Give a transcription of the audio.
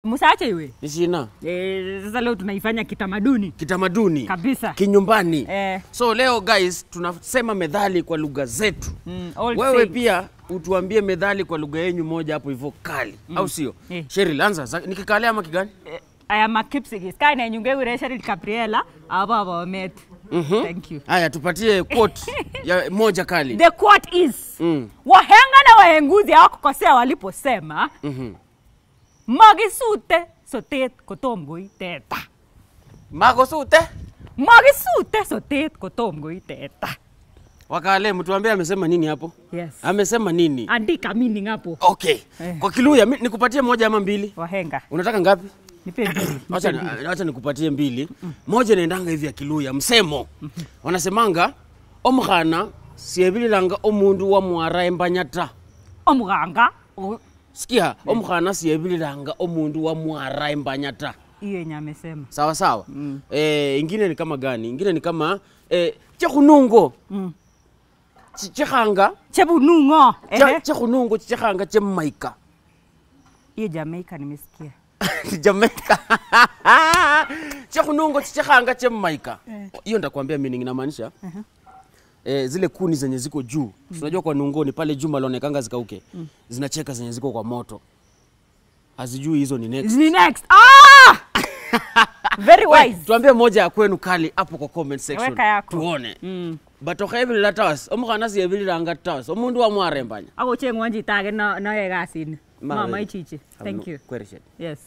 Musache iwe. Nishina. Sasa leo tunaifanya kitamaduni. Kitamaduni. Kabisa. Kinyumbani. So leo guys tunasema methali kwa lugha zetu. Wewe pia utuambie methali kwa lugha yenu moja hapo hivyo kali. Au sio? Cheryl anza. Nikikalia ama kigani? Aya makipsigis. Kaina nyunge ure Cheryl Gabriela aba met. Thank you. Haya tupatie quote ya moja kali. The quote is wahenga na wahenguzi hawakukosea waliposema Magisute sotet kotom goi teta. Magisute sotet kotom goi teta. Wakale mtuambie amesema nini hapo? Yes. Amesema nini? Andika meaning hapo. Okay. Kwa Kiluya nikupatie moja ama mbili? Wahenga. Unataka ngapi? Nipe mbili. Acha nikupatie mbili. Moja inaendanga hivi ya Kiluya msemo. Wanasemanga omkhana siebililanga omundu wa mwara embanyata. Omuganga. Sikia, omkhana siebililanga omundu wa mwara embanyata. Hiyo nyamesema. Sawa sawa. Ingine ni kama gani? Ingine ni kama chekunungo. Chechanga. Chebunungo. Chekunungo chechanga chemaika. Hiyo Jamaica nimesikia. Jamaica. Chekunungo chechanga chemaika. Hiyo ndakwambia meaning inamaanisha zile kuni zenye ziko juu. Unajua kwa nungoni pale juu malonekanga zikauke. Zinacheka zenye ziko kwa moto. Hazijui hizo ni next. Ni next. Very wise. Tuambie moja ya kwenu kali hapo kwa comment section. Weka yako. Tuone. Batoka hivi la tawas. Omkhana siebililanga tawas. Omundu wa mwara embanya. Ako chengwanji tage na yegasini. Mama ichichi. Thank you. Question. Yes.